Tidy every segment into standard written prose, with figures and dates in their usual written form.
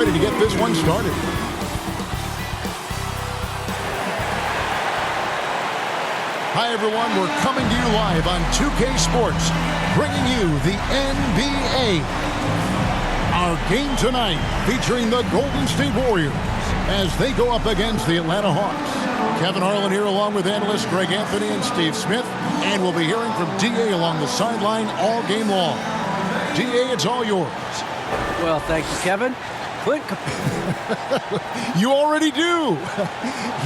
Ready to get this one started. Hi, everyone. We're coming to you live on 2K Sports, bringing you the NBA. Our game tonight featuring the Golden State Warriors as they go up against the Atlanta Hawks. Kevin Harlan here along with analysts Greg Anthony and Steve Smith. And we'll be hearing from D.A. along the sideline all game long. D.A., it's all yours. Well, thank you, Kevin. Clint. You already do.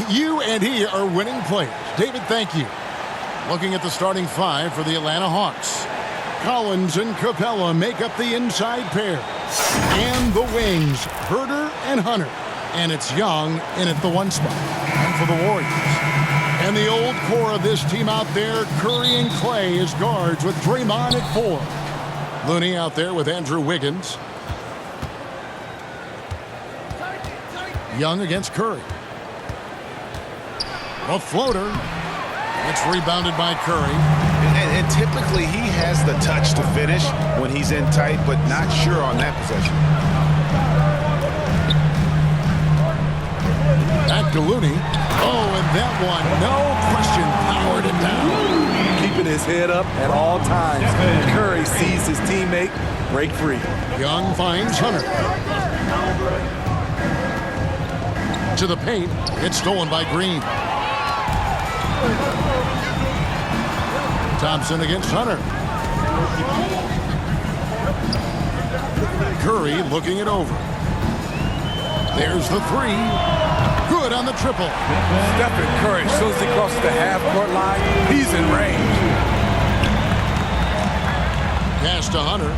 You and he are winning players. David, thank you. Looking at the starting five for the Atlanta Hawks. Collins and Capella make up the inside pair. And the wings, Herter and Hunter. And it's Young in at the one spot. And for the Warriors. And the old core of this team out there, Curry and Clay as guards with Draymond at 4. Looney out there with Andrew Wiggins. Young against Curry. A floater. It's rebounded by Curry. And typically he has the touch to finish when he's in tight, but not sure on that possession. Back to Looney. Oh, and that one, no question, powered it down. Keeping his head up at all times. Curry sees his teammate break free. Young finds Hunter. To the paint. It's stolen by Green. Thompson against Hunter. Curry looking it over. There's the three. Good on the triple. Stephen Curry, as soon as he crosses the half-court line, he's in range. Pass to Hunter.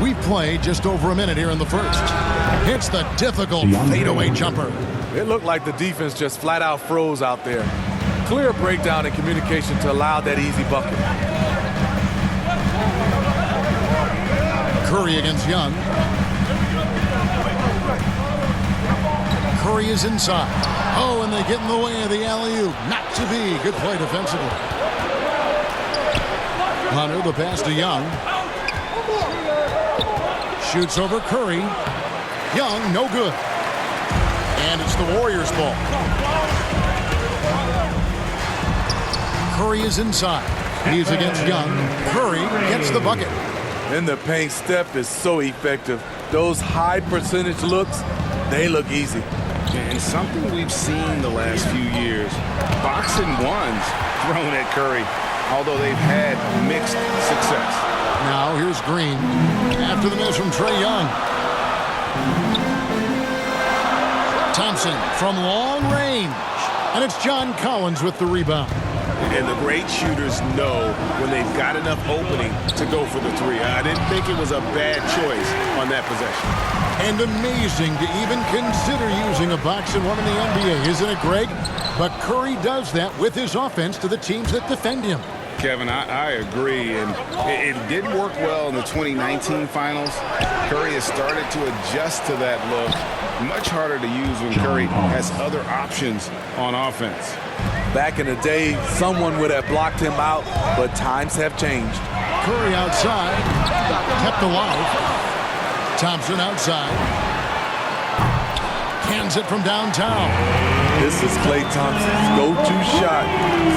We've played just over a minute here in the first. Hits the difficult fadeaway jumper. It looked like the defense just flat out froze out there. Clear breakdown in communication to allow that easy bucket. Curry against Young. Curry is inside. Oh, and they get in the way of the alley-oop. Not to be. Good play defensively. Hunter, the pass to Young. Shoots over Curry. Young, no good. And it's the Warriors' ball. Curry is inside. He's against Young. Curry gets the bucket. In the paint, Steph is so effective. Those high percentage looks, they look easy. And something we've seen the last few years, boxing ones thrown at Curry, although they've had mixed success. Now here's Green after the miss from Trae Young. Thompson from long range. And it's John Collins with the rebound. And the great shooters know when they've got enough opening to go for the three. I didn't think it was a bad choice on that possession. And amazing to even consider using a box and one in the NBA, isn't it, Greg? But Curry does that with his offense to the teams that defend him. Kevin, I agree, and it didn't work well in the 2019 finals. Curry has started to adjust to that look. Much harder to use when Curry has other options on offense. Back in the day, someone would have blocked him out, but times have changed. Curry outside, kept alive. Thompson outside. Cans it from downtown. This is Klay Thompson's go-to shot.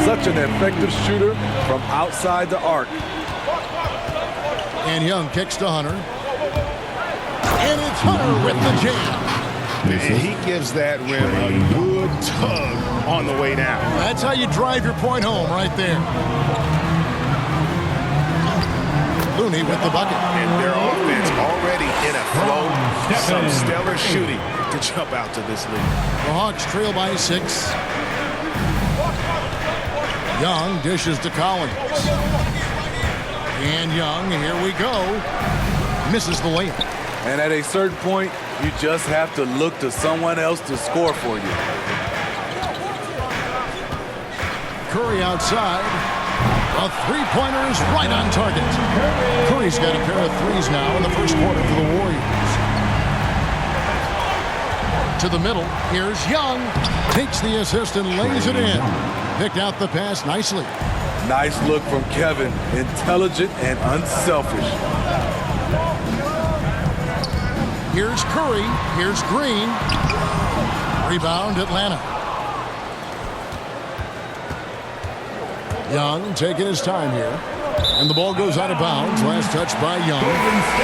Such an effective shooter from outside the arc. And Young kicks to Hunter. And it's Hunter with the jam. And he gives that rim a good tug on the way down. That's how you drive your point home right there. Looney with the bucket. And their offense already in a flow. Some stellar shooting to jump out to this lead. The Hawks trail by 6. Young dishes to Collins. And Young, here we go. Misses the layup. And at a certain point, you just have to look to someone else to score for you. Curry outside. A three-pointer is right on target. Curry's got a pair of threes now in the first quarter for the Warriors. To the middle. Here's Young. Takes the assist and lays it in. Picked out the pass nicely. Nice look from Kevin. Intelligent and unselfish. Here's Curry. Here's Green. Rebound, Atlanta. Young taking his time here. And the ball goes out of bounds. Last touch by Young.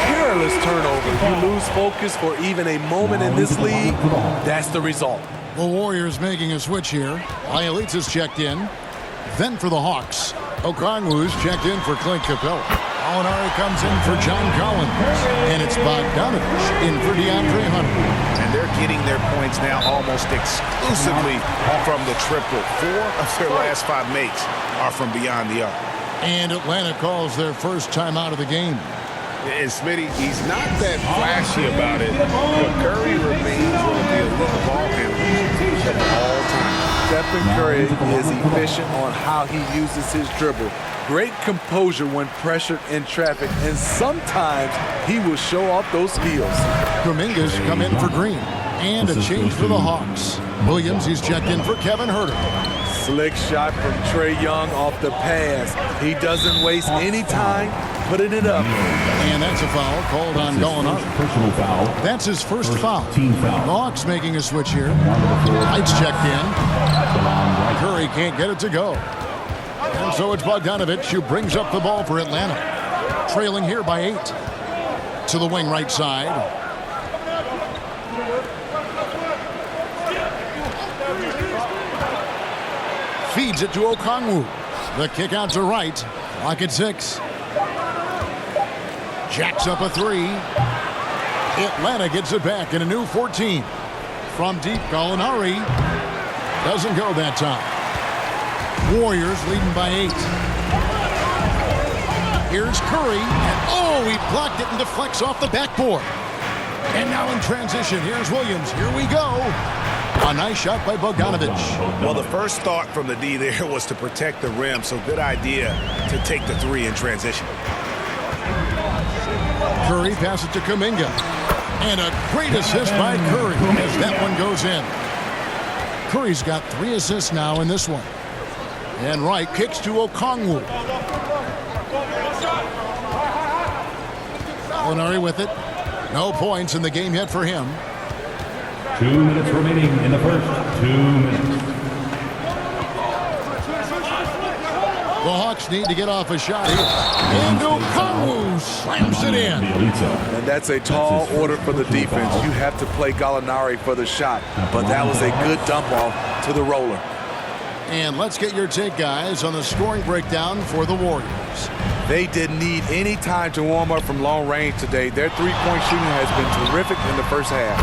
Careless turnover. You lose focus for even a moment in this league. That's the result. The Warriors making a switch here. Ielitsa's checked in. Then for the Hawks, Okongwu's checked in for Clint Capella. Gallinari comes in for John Collins. And it's Bogdanovich in for DeAndre Hunter. And they're getting their points now almost exclusively from the triple. 4 of their last 5 makes are from beyond the arc. And Atlanta calls their first timeout of the game. And Smitty, he's not that flashy about it, but Curry remains one of the elite ball handlers at all times. Stephen Curry is efficient on how he uses his dribble. Great composure when pressured in traffic, and sometimes he will show off those skills. Kuminga's come in for Green. And a change for the Hawks. Williams, he's checked in for Kevin Huerter. Slick shot from Trae Young off the pass. He doesn't waste any time putting it up. And that's a foul called on Gallinari. Personal foul. That's his first foul. Team foul. The Hawks making a switch here. Lights checked in. Curry can't get it to go. And so it's Bogdanovich who brings up the ball for Atlanta. Trailing here by 8. To the wing right side. Feeds it to Okongwu. The kick out to right. Clock at 6. Jacks up a 3. Atlanta gets it back in a new 14. From deep, Gallinari doesn't go that time. Warriors leading by 8. Here's Curry. And oh, he blocked it and deflects off the backboard. And now in transition, here's Williams. Here we go. A nice shot by Bogdanovich. Well, the first thought from the D there was to protect the rim, so good idea to take the 3 in transition. Curry passes to Kuminga. And a great assist by Curry as that one goes in. Curry's got 3 assists now in this one. And Wright kicks to Okongwu. Gallinari with it. No points in the game yet for him. 2 minutes remaining in the first. 2 minutes. The Hawks need to get off a shot here. And Okongwu slams it in. And that's a tall order for the defense. You have to play Gallinari for the shot. But that was a good dump off to the roller. And let's get your take, guys, on the scoring breakdown for the Warriors. They didn't need any time to warm up from long range today. Their three-point shooting has been terrific in the first half.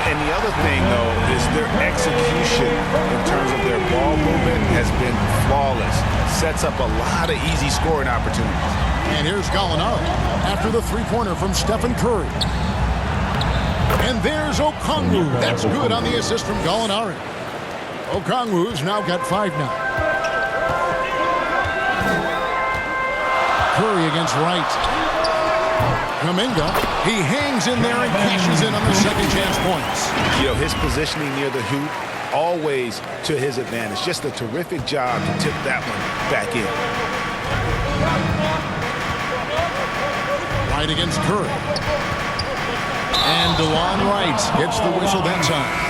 And the other thing, though, is their execution in terms of their ball movement has been flawless. Sets up a lot of easy scoring opportunities. And here's Gallinari after the three-pointer from Stephen Curry. And there's Okongwu. That's good on the assist from Gallinari. Okongwu's now got 5 now. Curry against Wright. Kuminga, he hangs in there and cashes in on the second chance points. You know, his positioning near the hoop, always to his advantage. Just a terrific job to tip that one back in. Wright against Curry. And DeLon Wright gets the whistle that time.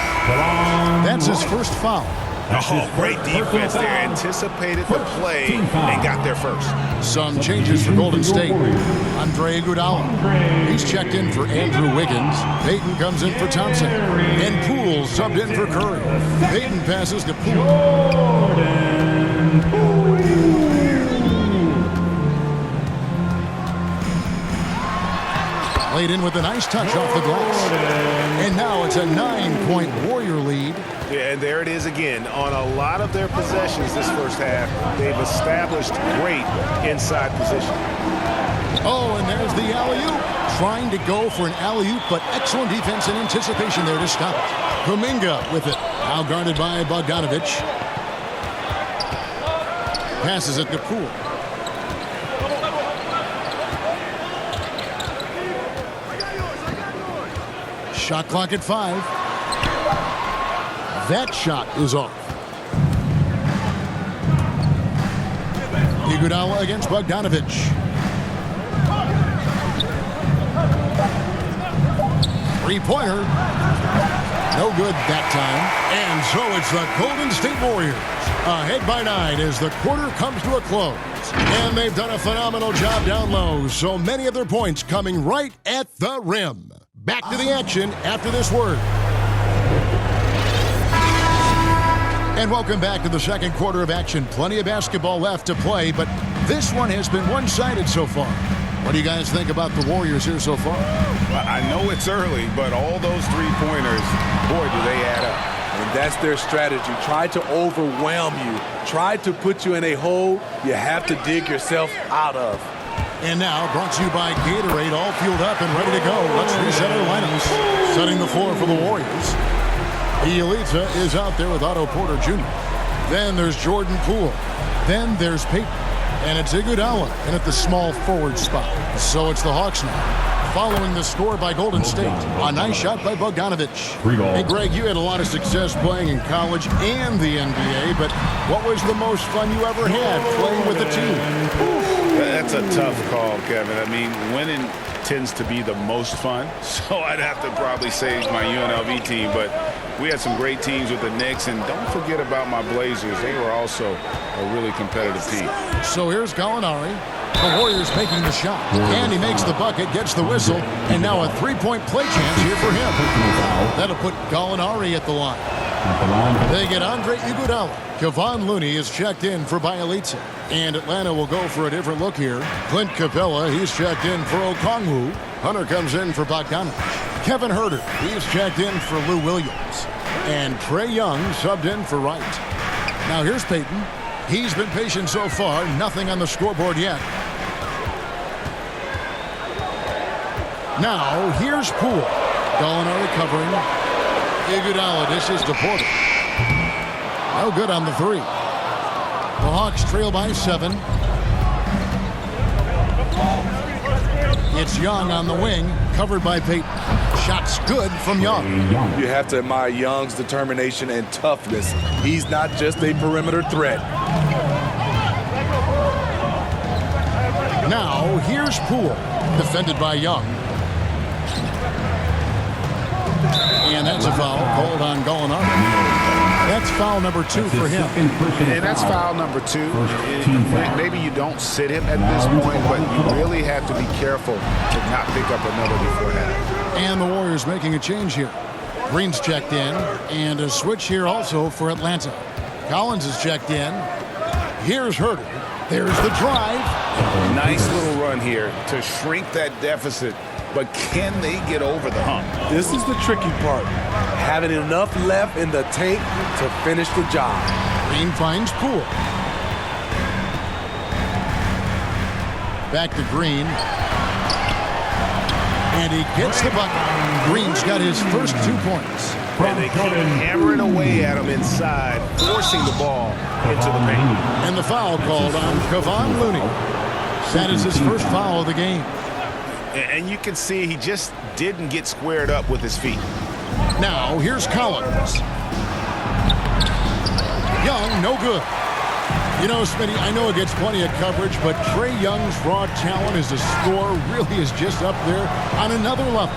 That's his first foul. Oh, great defense there. Anticipated the play and got there first. Some changes for Golden State. Andre Iguodala. He's checked in for Andrew Wiggins. Payton comes in for Thompson. And Poole subbed in for Curry. Payton passes to Poole. Laid in with a nice touch off the glass. And now it's a 9-point Warrior lead. Yeah, and there it is again. On a lot of their possessions this first half, they've established great inside position. Oh, and there's the alley-oop. Trying to go for an alley-oop, but excellent defense and anticipation there to stop it. Kuminga with it. Now guarded by Bogdanovich. Passes it to Poole. Shot clock at 5. That shot is off. Iguodala against Bogdanovich. Three-pointer. No good that time. And so it's the Golden State Warriors ahead by 9 as the quarter comes to a close. And they've done a phenomenal job down low. So many of their points coming right at the rim. Back to the action after this word. And welcome back to the second quarter of action. Plenty of basketball left to play, but this one has been one-sided so far. What do you guys think about the Warriors here so far? I know it's early, but all those three-pointers, boy, do they add up. And that's their strategy. Try to overwhelm you. Try to put you in a hole you have to dig yourself out of. And now, brought to you by Gatorade, all fueled up and ready to go. Let's reset our lineups. Setting the floor for the Warriors. Bielitsa is out there with Otto Porter Jr. Then there's Jordan Poole. Then there's Peyton. And it's Iguodala in at the small forward spot. So it's the Hawks now. Following the score by Golden State. A nice shot by Bogdanovic. Hey, Greg, you had a lot of success playing in college and the NBA, but what was the most fun you ever had playing with the team? That's a tough call, Kevin. I mean, winning tends to be the most fun, so I'd have to probably say my UNLV team, but we had some great teams with the Knicks, and don't forget about my Blazers. They were also a really competitive team. So here's Gallinari. The Warriors making the shot, and he makes the bucket, gets the whistle, and now a three-point play chance here for him. That'll put Gallinari at the line. They get Andre Iguodala. Kevon Looney is checked in for Bielitsa. And Atlanta will go for a different look here. Clint Capella, he's checked in for Okongwu. Hunter comes in for Bogdanovic. Kevin Huerter, he's checked in for Lou Williams. And Trae Young subbed in for Wright. Now here's Peyton. He's been patient so far. Nothing on the scoreboard yet. Now here's Poole. Gallinari covering. Iguodala dishes to Porter. No good on the three. The Hawks trail by 7. It's Young on the wing, covered by Peyton. Shots good from Young. You have to admire Young's determination and toughness. He's not just a perimeter threat. Now here's Poole, defended by Young. And that's a foul called on Gallinari. That's foul number 2 for him. And that's foul number 2. Maybe you don't sit him at this point, but you really have to be careful to not pick up another before half. And the Warriors making a change here. Green's checked in, and a switch here also for Atlanta. Collins is checked in. Here's Huerter. There's the drive. Nice little run here to shrink that deficit, but can they get over the hump? This is the tricky part. Having enough left in the tank to finish the job. Green finds Poole. Back to Green. And he gets the bucket. Green's got his first 2 points. And they keep hammering away at him inside, forcing the ball into the paint. And the foul called on Kevon Looney. That is his first foul of the game. And you can see he just didn't get squared up with his feet. Now, here's Collins. Young, no good. You know, Smitty, I know it gets plenty of coverage, but Trae Young's raw talent as a scorer really is just up there on another level.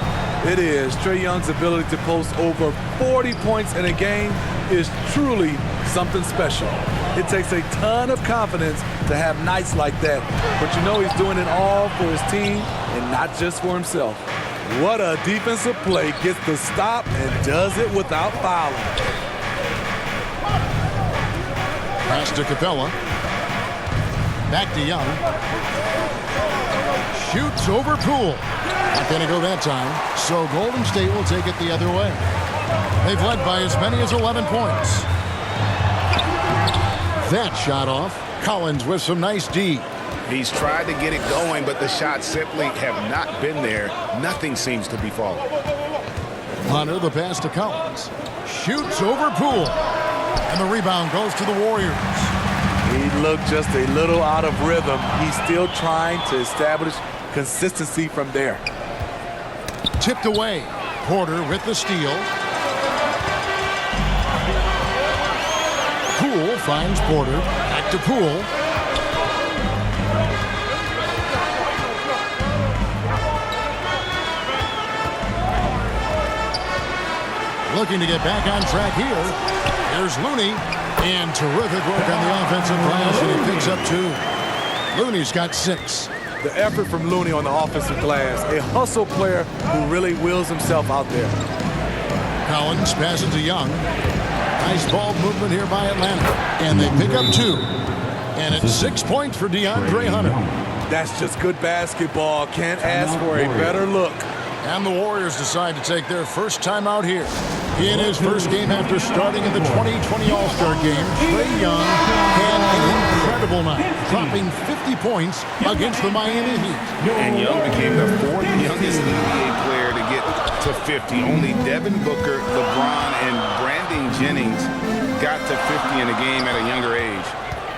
It is. Trae Young's ability to post over 40 points in a game is truly something special. It takes a ton of confidence to have nights like that, but you know he's doing it all for his team and not just for himself. What a defensive play. Gets the stop and does it without fouling. Pass to Capella. Back to Young. Shoots over Poole. Not going to go that time. So Golden State will take it the other way. They've led by as many as 11 points. That shot off. Collins with some nice D. He's tried to get it going, but the shots simply have not been there. Nothing seems to be falling. Hunter, the pass to Collins. Shoots over Poole. And the rebound goes to the Warriors. He looked just a little out of rhythm. He's still trying to establish consistency from there. Tipped away. Porter with the steal. Poole finds Porter. Back to Poole. Looking to get back on track here. Here's Looney. And terrific work on the offensive glass, and he picks up 2. Looney's got 6. The effort from Looney on the offensive glass. A hustle player who really wills himself out there. Collins passes to Young. Nice ball movement here by Atlanta. And they pick up 2. And it's 6 points for DeAndre Hunter. That's just good basketball. Can't ask for a better look. And the Warriors decide to take their first time out here. In his first game after starting in the 2020 All-Star Game, Trae Young had an incredible night, dropping 50 points against the Miami Heat. And Young became the 4th youngest NBA player to get to 50. Only Devin Booker, LeBron, and Brandon Jennings got to 50 in a game at a younger age.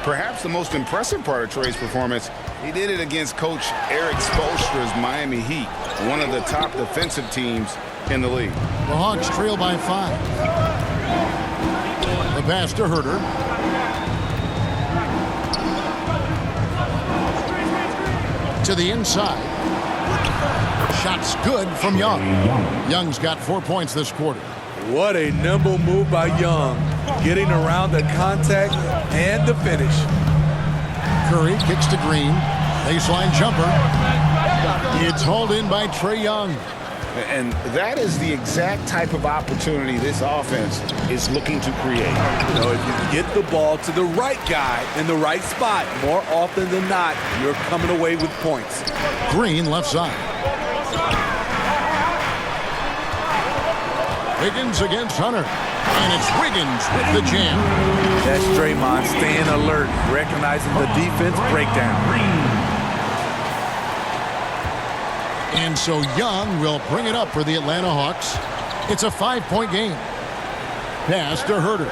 Perhaps the most impressive part of Trae's performance, he did it against Coach Eric Spoelstra's Miami Heat, one of the top defensive teams in the league. The Hawks trail by 5. The pass to Herter. To the inside. Shot's good from Young. Young's got 4 points this quarter. What a nimble move by Young, getting around the contact and the finish. Curry kicks to Green. Baseline jumper. It's hauled in by Trae Young. And that is the exact type of opportunity this offense is looking to create. You know, if you get the ball to the right guy in the right spot, more often than not, you're coming away with points. Green left side. Wiggins against Hunter. And it's Wiggins with the jam. That's Draymond staying alert, recognizing the defense breakdown. And so Young will bring it up for the Atlanta Hawks. It's a 5-point game. Pass to Herter.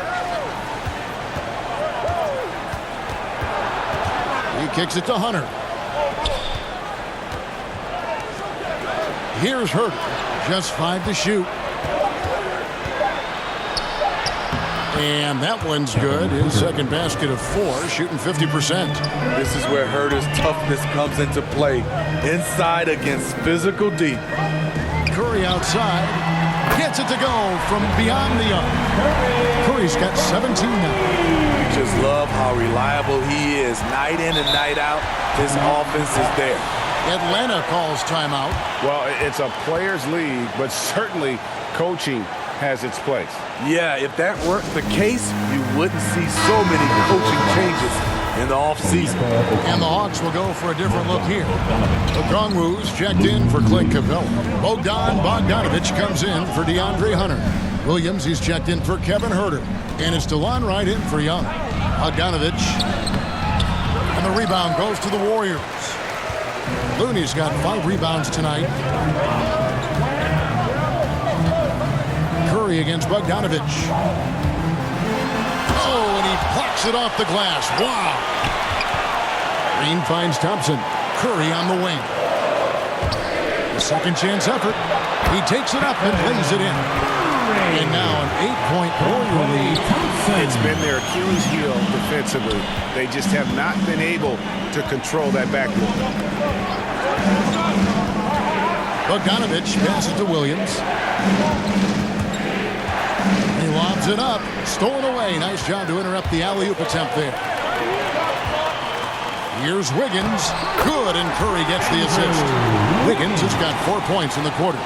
He kicks it to Hunter. Here's Herter. Just 5 to shoot. And that one's good. His second basket of 4, shooting 50%. This is where Herter's toughness comes into play. Inside against physical deep. Curry outside. Gets it to go from beyond the arc. Curry's got 17 now. We just love how reliable he is. Night in and night out, his offense is there. Atlanta calls timeout. Well, it's a players' league, but certainly coaching has its place. Yeah, if that weren't the case, you wouldn't see so many coaching changes in the offseason. And the Hawks will go for a different look here. Okongwu's checked in for Clint Capella. Bogdanovich comes in for DeAndre Hunter. Williams, he's checked in for Kevin Herter. And it's DeLon Wright in for Young. Bogdanovich. And the rebound goes to the Warriors. Looney's got 5 rebounds tonight. Curry against Bogdanovich. Oh, and he plucks it off the glass. Wow. Green finds Thompson. Curry on the wing. The second chance effort. He takes it up and lays it in. And now an 8-point Warrior lead. It's been their Achilles heel defensively. They just have not been able to control that backcourt. Bogdanovich passes to Williams. He lobs it up. Stolen away. Nice job to interrupt the alley-oop attempt there. Here's Wiggins. Good, and Curry gets the assist. Wiggins has got 4 points in the quarter.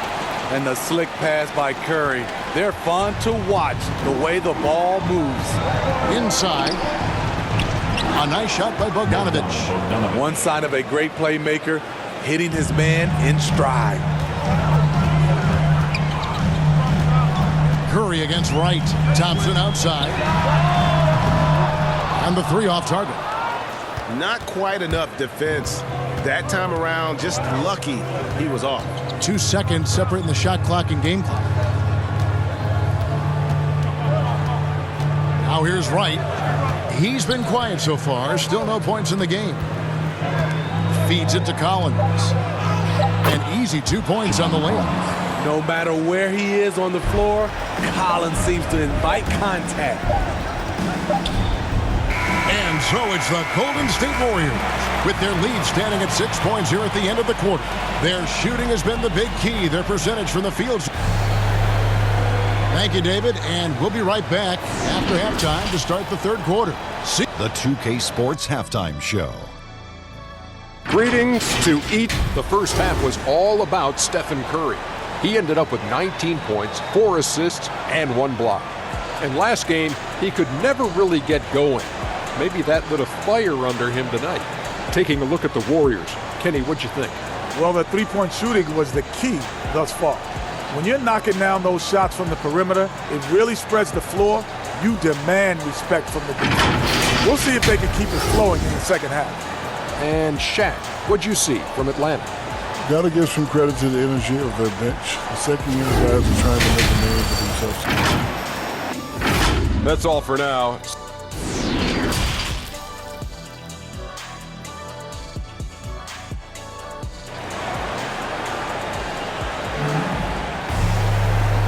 And the slick pass by Curry. They're fun to watch the way the ball moves. Inside. A nice shot by Bogdanovich. One sign of a great playmaker, hitting his man in stride. Curry against Wright. Thompson outside. And the 3 off target. Not quite enough defense that time around. Just lucky he was off. 2 seconds separating the shot clock and game clock. Now here's Wright. He's been quiet so far. Still no points in the game. Feeds it to Collins. An easy 2 points on the layup. No matter where he is on the floor, Collins seems to invite contact. And so it's the Golden State Warriors with their lead standing at 6 points here at the end of the quarter. Their shooting has been the big key. Their percentage from the field Thank you, David, and we'll be right back after halftime to start the third quarter. See The 2K Sports Halftime Show. Greetings to eat. The first half was all about Stephen Curry. He ended up with 19 points, 4 assists, and 1 block. And last game, he could never really get going. Maybe that lit a fire under him tonight. Taking a look at the Warriors. Kenny, what'd you think? Well, the three-point shooting was the key thus far. When you're knocking down those shots from the perimeter, it really spreads the floor. You demand respect from the defense. We'll see if they can keep it flowing in the second half. And Shaq, what'd you see from Atlanta? Got to give some credit to the energy of their bench. The second-year guys are trying to make a name for themselves. That's all for now.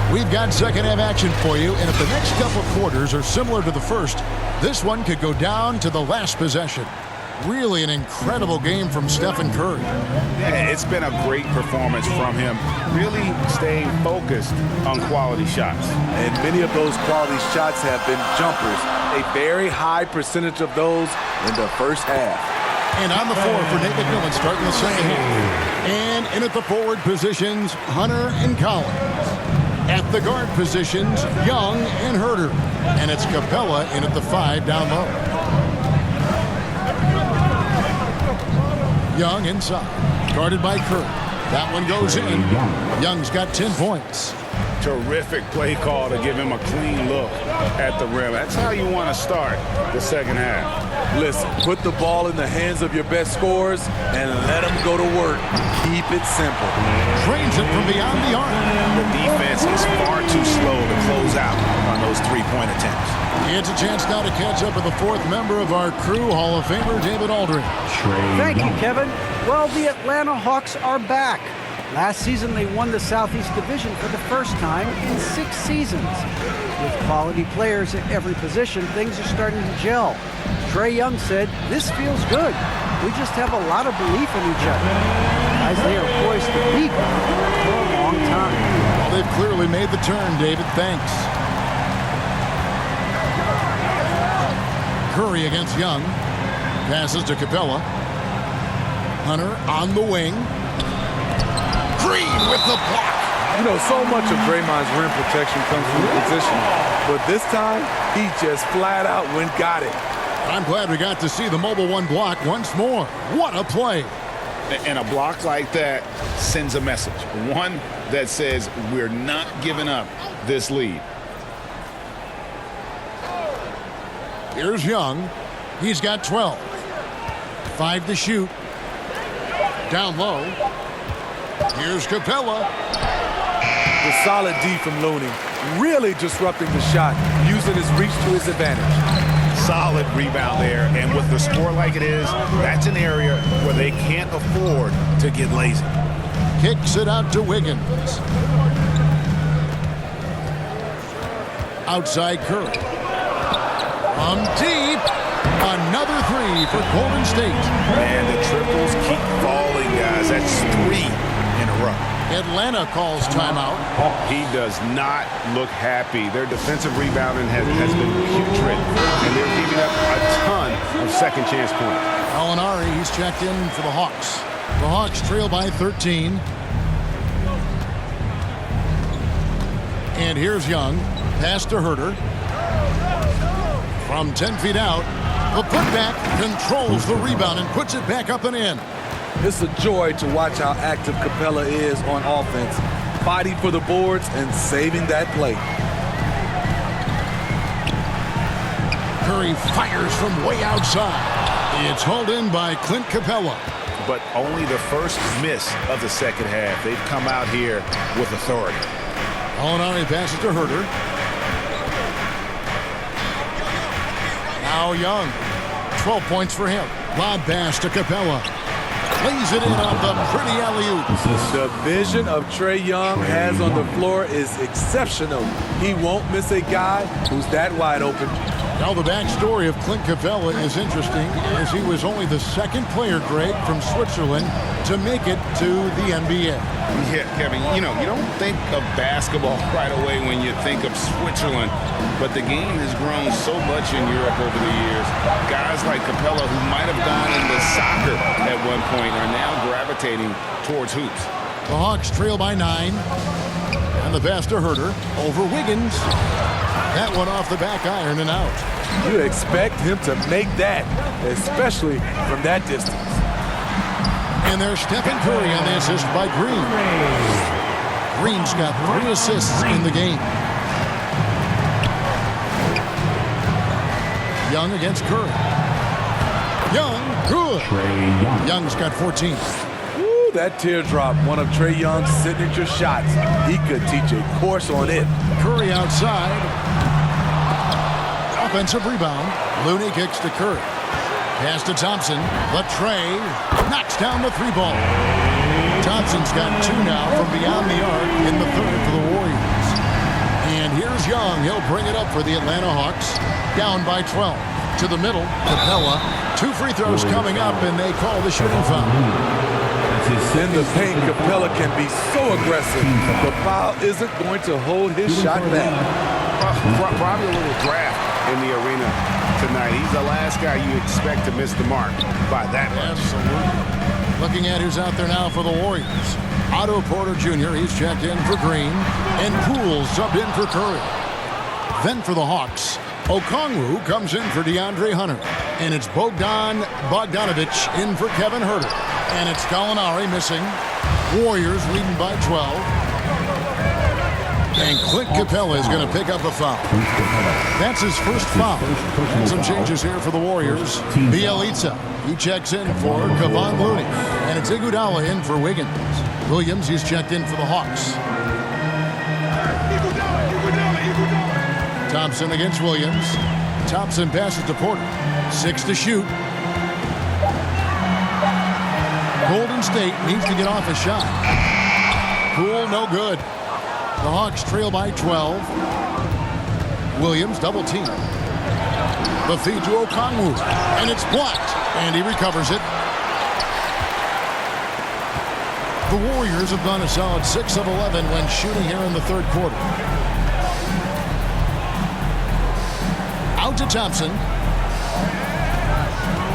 We've got second half action for you, and if the next couple quarters are similar to the first, this one could go down to the last possession. Really an incredible game from Stephen Curry. Yeah, it's been a great performance from him, really staying focused on quality shots. And many of those quality shots have been jumpers. A very high percentage of those in the first half. And on the floor for Nate McMillan starting the second half. And in at the forward positions, Hunter and Collins. At the guard positions, Young and Herter. And it's Capella in at the 5 down low. Young inside, guarded by Curry. That one goes in. Young's got 10 points. Terrific play call to give him a clean look at the rim. That's how you want to start the second half. Listen, put the ball in the hands of your best scorers and let them go to work. Keep it simple. Trains it from beyond the arc. The defense is far too slow to close out on those three-point attempts. It's a chance now to catch up with the fourth member of our crew, Hall of Famer David Aldridge. Thank you, Kevin. Well, the Atlanta Hawks are back. Last season, they won the Southeast Division for the first time in 6 seasons. With quality players at every position, things are starting to gel. Trae Young said, "This feels good. We just have a lot of belief in each other." Guys, they are poised to peak for a long time. Well, they've clearly made the turn, David. Thanks. Curry against Young. Passes to Capella. Hunter on the wing. Green with the block. You know, so much of Draymond's rim protection comes from the position. But this time, he just flat out went got it. I'm glad we got to see the mobile one block once more. What a play. And a block like that sends a message. One that says we're not giving up this lead. Here's Young. He's got 12. 5 to shoot. Down low. Here's Capella. The solid D from Looney, really disrupting the shot, using his reach to his advantage. Solid rebound there, and with the score like it is, that's an area where they can't afford to get lazy. Kicks it out to Wiggins. Outside Curry. From deep. Another 3 for Golden State. And the triples keep falling, guys. That's 3 in a row. Atlanta calls timeout. He does not look happy. Their defensive rebounding has been putrid, and they're giving up a ton of second chance points. Alinari, he's checked in for the Hawks. The Hawks trail by 13. And here's Young. Pass to Herter. From 10 feet out, the putback controls the rebound and puts it back up and in. It's a joy to watch how active Capella is on offense, fighting for the boards and saving that play. Curry fires from way outside. It's hauled in by Clint Capella. But only the first miss of the second half. They've come out here with authority. Alinari passes to Herter. Now Young. 12 points for him. Lob pass to Capella. Lays it in on the pretty alley-oop. The vision of Trae Young has on the floor is exceptional. He won't miss a guy who's that wide open. Now, the backstory of Clint Capella is interesting, as he was only the second player, Greg, from Switzerland to make it to the NBA. Yeah, Kevin, you don't think of basketball right away when you think of Switzerland, but the game has grown so much in Europe over the years. Guys like Capella, who might have gone into soccer at one point, are now gravitating towards hoops. The Hawks trail by 9, and the pass to Herter over Wiggins. That one off the back iron and out. You expect him to make that, especially from that distance. And there's Stephen Curry on the assist by Green. Green's got 3 assists in the game. Young against Curry. Young, good. Young's got 14. Ooh, that teardrop, one of Trae Young's signature shots. He could teach a course on it. Curry outside. Offensive rebound. Looney kicks to Curry. Pass to Thompson. But Trae knocks down the 3-ball. Thompson's got 2 now from beyond the arc in the third for the Warriors. And here's Young. He'll bring it up for the Atlanta Hawks. Down by 12. To the middle. Capella. 2 free throws coming up, and they call the shooting foul. In the paint, Capella can be so aggressive. The foul isn't going to hold his shot back. Probably a little draft in the arena tonight. He's the last guy you expect to miss the mark by that much. Absolutely. Looking at who's out there now for the Warriors. Otto Porter Jr., he's checked in for Green. And Poole subbed in for Curry. Then for the Hawks, Okongwu comes in for DeAndre Hunter. And it's Bogdan Bogdanovic in for Kevin Herter. And it's Gallinari missing. Warriors leading by 12. And Clint Capella is going to pick up a foul. That's his first foul. Some changes here for the Warriors. Bielitsa, he checks in for Kevon Looney. And it's Iguodala in for Wiggins. Williams, he's checked in for the Hawks. Thompson against Williams. Thompson passes to Porter. 6 to shoot. Golden State needs to get off a shot. Poole, no good. The Hawks trail by 12. Williams double team. The feed to Okongwu. And it's blocked. And he recovers it. The Warriors have gone a solid 6 of 11 when shooting here in the third quarter. Out to Thompson.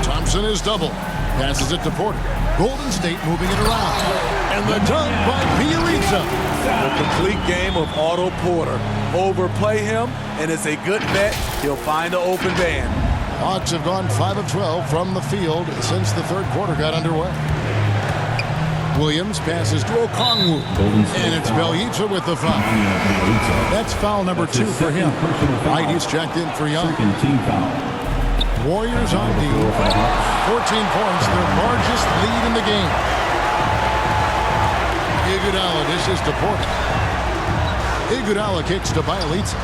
Thompson is double. Passes it to Porter. Golden State moving it around. And the dunk by Bielitsa. The complete game of Otto Porter. Overplay him, and it's a good bet. He'll find an open man. Hawks have gone 5 of 12 from the field since the third quarter got underway. Williams passes to Okongwu. And it's Bielitsa with the foul. That's foul number 2 for him. White, he's checked in for Young. Warriors on the 14 points, their largest lead in the game. Iguodala dishes to Porter. Iguodala kicks to Bielitsa.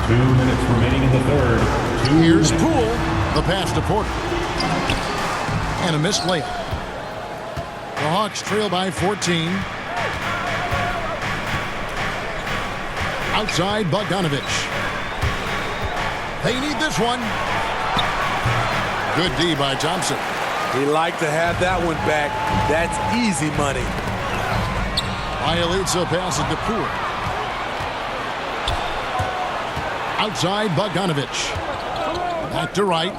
2 minutes remaining in the third. Here's Poole. The pass to Porter. And a missed layup. The Hawks trail by 14. Outside Bogdanovic. They need this one. Good D by Thompson. He liked to have that one back. That's easy money. Bielitsa passes to Poole. Outside Bogdanovic. Back to right.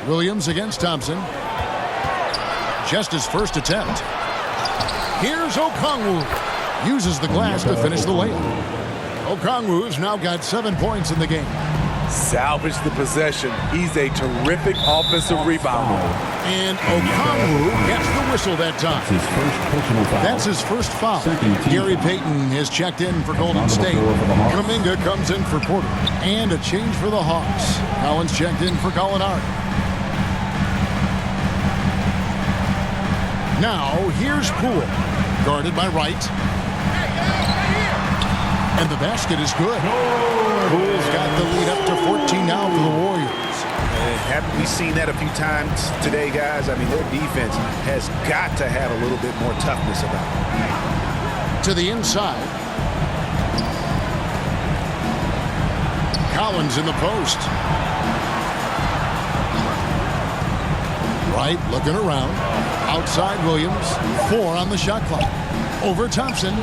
Williams against Thompson. Just his first attempt. Here's Okongwu. Uses the glass to finish the layup. Okongwu's now got 7 points in the game. Salvage the possession. He's a terrific offensive rebounder. And Okongwu gets the whistle that time. That's his first foul. Gary Payton has checked in for Golden State. Kuminga comes in for Porter. And a change for the Hawks. Collins checked in for Gallinari. Now, here's Poole. Guarded by Wright. And the basket is good. Poole's got the lead up to 14 now for the Warriors. Haven't we seen that a few times today, guys? I mean, their defense has got to have a little bit more toughness about it. To the inside. Collins in the post. Right, looking around. Outside Williams. 4 on the shot clock. Over Thompson.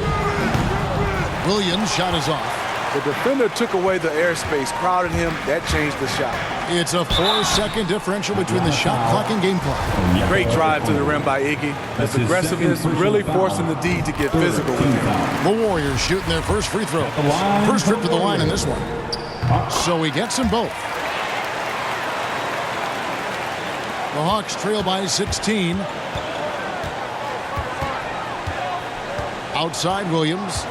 Williams' shot is off. The defender took away the airspace, crowded him. That changed the shot. It's a 4-second differential between the shot clock and game clock. Great drive to the rim by Iggy. His aggressiveness really forcing the D to get physical with him. The Warriors shooting their first free throw. First trip to the line in this one. So he gets them both. The Hawks trail by 16. Outside Williams.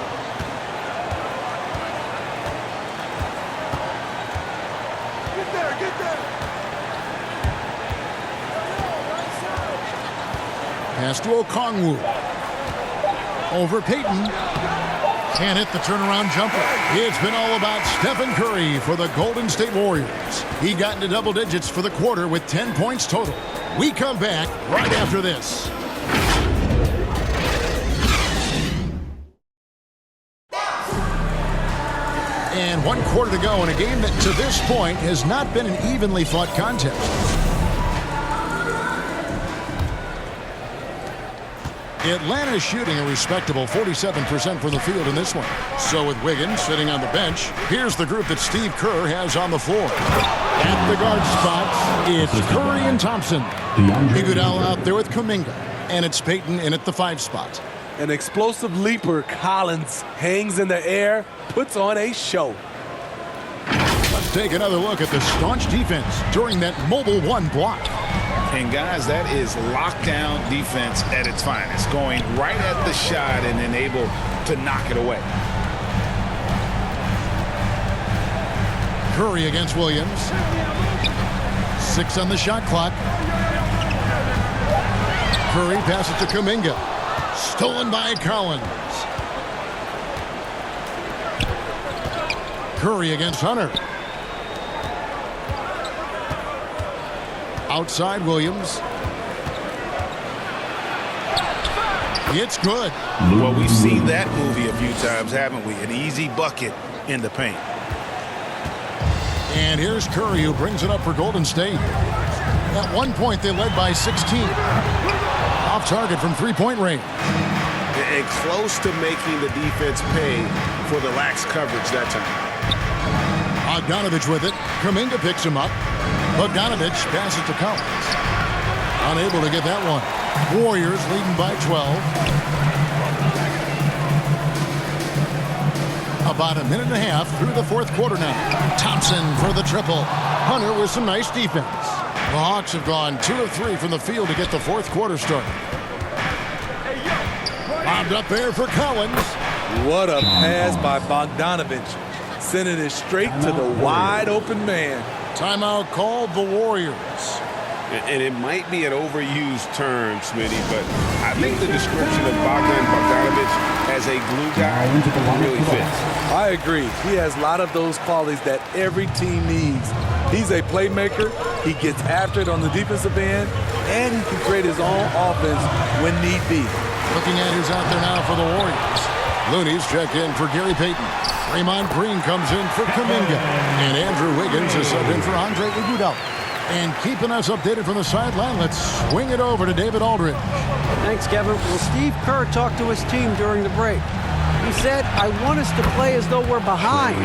Pass to Okongwu. Over Payton. Can't hit the turnaround jumper. It's been all about Stephen Curry for the Golden State Warriors. He got into double digits for the quarter with 10 points total. We come back right after this. And 1 quarter to go in a game that to this point has not been an evenly fought contest. Atlanta is shooting a respectable 47% from the field in this one. So with Wiggins sitting on the bench, here's the group that Steve Kerr has on the floor. At the guard spots, it's Curry and Thompson. Iguodala out there with Kuminga. And it's Payton in at the 5 spot. An explosive leaper, Collins, hangs in the air, puts on a show. Let's take another look at the staunch defense during that mobile 1 block. And guys, that is lockdown defense at its finest, going right at the shot and then able to knock it away. Curry against Williams. 6 on the shot clock. Curry passes to Kuminga. Stolen by Collins. Curry against Hunter. Outside Williams. It's good. Well, we've seen that movie a few times, haven't we? An easy bucket in the paint. And here's Curry, who brings it up for Golden State. At one point, they led by 16. Off target from three-point range. And close to making the defense pay for the lax coverage that time. Bogdanovich with it. Kuminga picks him up. Bogdanovich passes to Collins. Unable to get that one. Warriors leading by 12. About a minute and a half through the 4th quarter now. Thompson for the triple. Hunter with some nice defense. The Hawks have gone 2 of 3 from the field to get the 4th quarter started. Bombed up there for Collins. What a pass by Bogdanovich. Sending it straight to the wide open man. Timeout called the Warriors. And it might be an overused term, Smitty, but I think the description of Bogdanovich as a glue guy really fits. I agree. He has a lot of those qualities that every team needs. He's a playmaker. He gets after it on the defensive end, and he can create his own offense when need be. Looking at who's out there now for the Warriors. Looney's checked in for Gary Payton. Draymond Green comes in for Kuminga. And Andrew Wiggins is subbed in for Andre Iguodala. And keeping us updated from the sideline, let's swing it over to David Aldridge. Thanks, Kevin. Well, Steve Kerr talked to his team during the break. He said, I want us to play as though we're behind.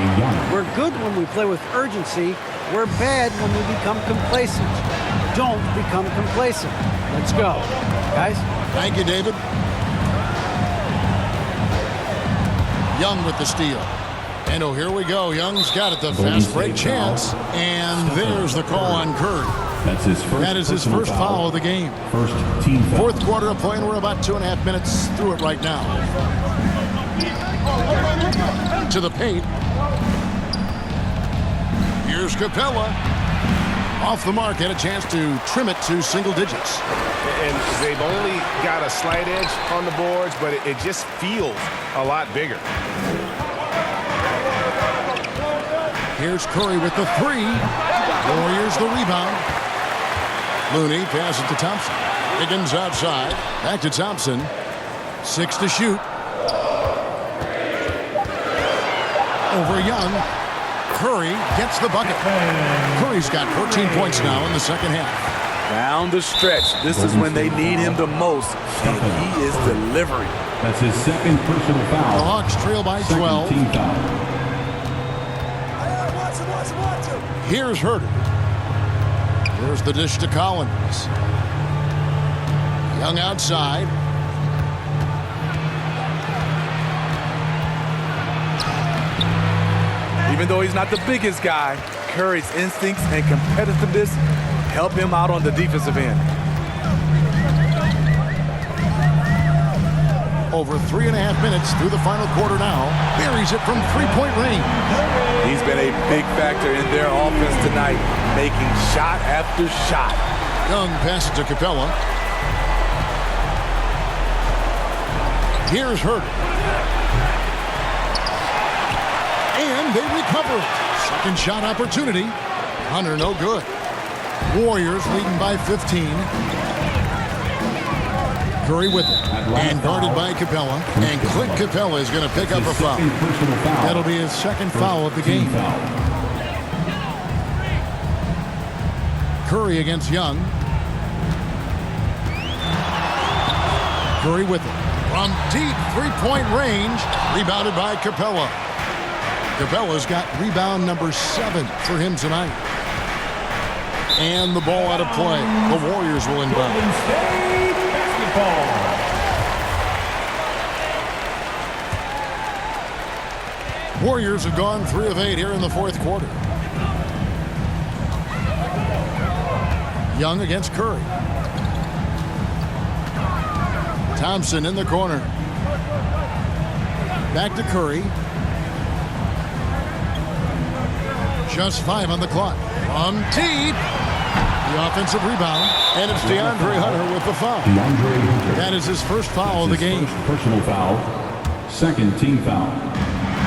We're good when we play with urgency. We're bad when we become complacent. Don't become complacent. Let's go. Guys? Thank you, David. Young with the steal. And oh, here we go. Young's got it. The fast break chance. And there's the call on Curry. That is his first foul of the game. First team foul. 4th quarter of play, and we're about 2.5 minutes through it right now. To the paint. Here's Capella. Off the mark, and a chance to trim it to single digits. And they've only got a slight edge on the boards, but it just feels a lot bigger. Here's Curry with the 3. Warriors the rebound. Looney passes to Thompson. Higgins outside. Back to Thompson. 6 to shoot. Over Young. Curry gets the bucket. Curry's got 14 points now in the second half. Down the stretch, this is when they need him the most, and he is delivering. That's his second personal foul. The Hawks trail by 12. Second team foul. Here's Herter. Here's the dish to Collins. Young outside. Even though he's not the biggest guy, Curry's instincts and competitiveness help him out on the defensive end. Over 3.5 minutes through the final quarter now. Buries it from three-point range. He's been a big factor in their offense tonight, making shot after shot. Young passes to Capella. Here's Herter. And they recover it. Second shot opportunity. Hunter no good. Warriors leading by 15. Curry with it. And guarded by Capella. And Clint Capella is going to pick up a foul. That'll be his second foul of the game. Curry against Young. Curry with it. From deep three-point range. Rebounded by Capella. Capella's got rebound number 7 for him tonight. And the ball out of play. The Warriors will inbound. Warriors have gone 3 of 8 here in the fourth quarter. Young against Curry. Thompson in the corner. Back to Curry. Just 5 on the clock. From deep. The offensive rebound. And it's DeAndre Hunter with the foul. That is his first foul of the game. First personal foul. Second team foul.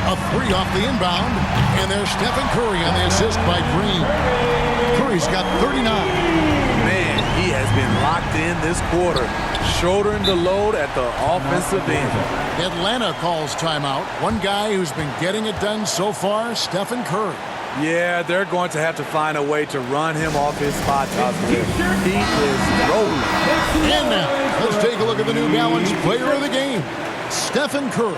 A 3 off the inbound. And there's Stephen Curry on the assist by Green. Curry's got 39. Man, he has been locked in this quarter, shouldering the load at the offensive end. Atlanta calls timeout. One guy who's been getting it done so far, Stephen Curry. Yeah, they're going to have to find a way to run him off his spot up there. He is rolling. And now, let's take a look at the New Balance player of the game, Stephen Curry.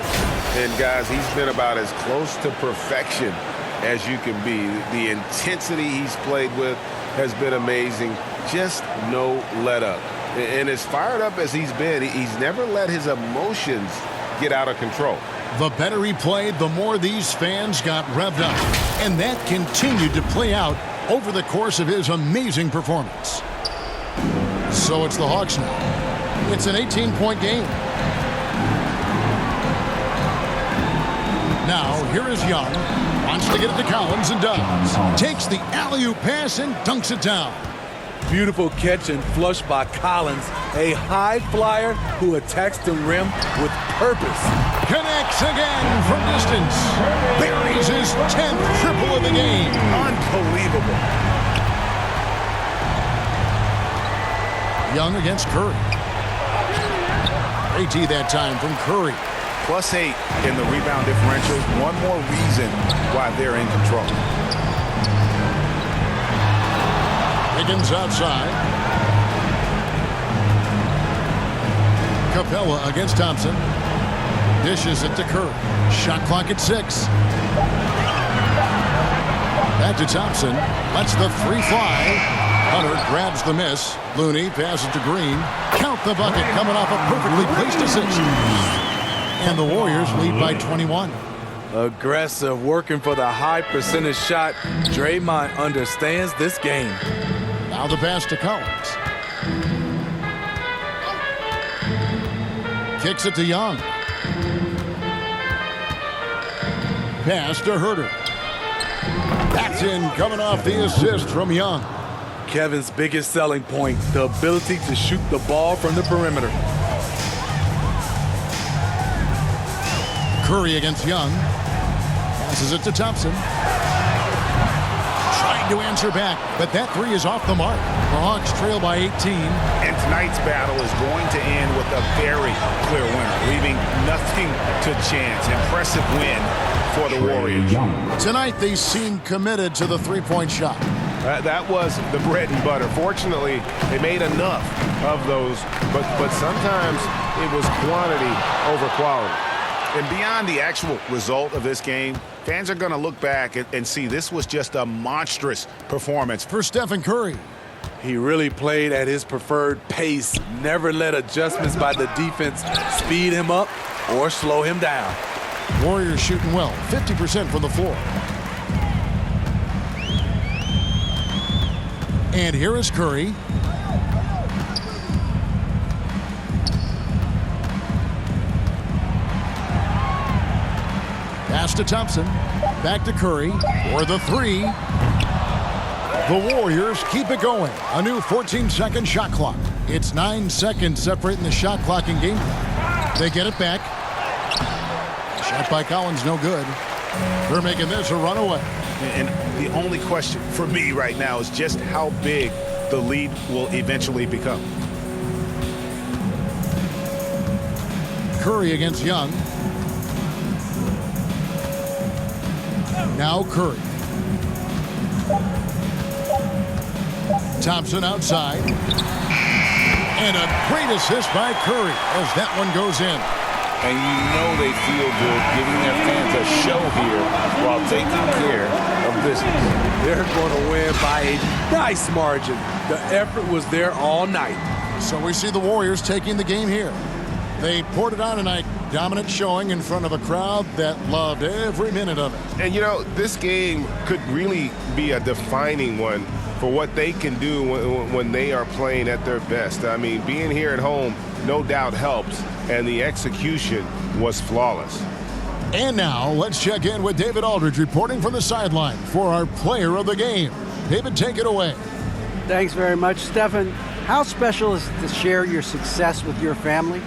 And guys, he's been about as close to perfection as you can be. The intensity he's played with has been amazing. Just no let up. And as fired up as he's been, he's never let his emotions get out of control. The better he played, the more these fans got revved up. And that continued to play out over the course of his amazing performance. So it's the Hawks now. It's an 18-point game. Now, here is Young. Wants to get it to Collins and does. Takes the alley-oop pass and dunks it down. Beautiful catch and flush by Collins, a high flyer who attacks the rim with purpose. Connects again from distance. Buries his 10th triple of the game. Unbelievable. Young against Curry. AT that time from Curry. +8 in the rebound differential. One more reason why they're in control. Higgins outside. Capella against Thompson. Dishes it to Curry. Shot clock at 6. Back to Thompson. Lets the 3 fly. Hunter grabs the miss. Looney passes to Green. Count the bucket coming off a perfectly placed assist. And the Warriors lead by 21. Aggressive, working for the high percentage shot. Draymond understands this game. Now the pass to Collins. Kicks it to Young. Pass to Herter. That's in, coming off the assist from Young. Kevin's biggest selling point, the ability to shoot the ball from the perimeter. Curry against Young. Passes it to Thompson. Trying to answer back, but that 3 is off the mark. The Hawks trail by 18. And tonight's battle is going to end with a very clear winner, leaving nothing to chance. Impressive win for the Warriors. Tonight, they seem committed to the three-point shot. That was the bread and butter. Fortunately, they made enough of those, but sometimes it was quantity over quality. And beyond the actual result of this game, fans are going to look back and see this was just a monstrous performance For Stephen Curry. He really played at his preferred pace, never let adjustments by the defense speed him up or slow him down. Warriors shooting well, 50% from the floor. And here is Curry. Pass to Thompson. Back to Curry for the three. The Warriors keep it going. A new 14-second shot clock. It's 9 seconds separating the shot clock and game clock. They get it back. Shot by Collins, no good. They're making this a runaway. And the only question for me right now is just how big the lead will eventually become. Curry against Young. Now Curry. Thompson outside. And a great assist by Curry as that one goes in. And you know they feel good giving their fans a show here while taking care of business. They're going to win by a nice margin. The effort was there all night. So we see the Warriors taking the game here. They poured it on tonight. Dominant showing in front of a crowd that loved every minute of it. And, you know, this game could really be a defining one for what they can do when they are playing at their best. I mean, being here at home no doubt helps, and the execution was flawless. And now let's check in with David Aldridge reporting from the sideline for our player of the game. David, take it away. Thanks very much, Stephen. How special is it to share your success with your family?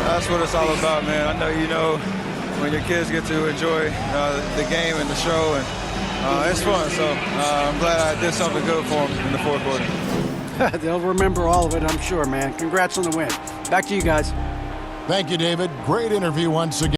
That's what it's all about, man. I know you know when your kids get to enjoy the game and the show, and it's fun. So I'm glad I did something good for them in the fourth quarter. They'll remember all of it, I'm sure, man. Congrats on the win. Back to you guys. Thank you, David. Great interview once again.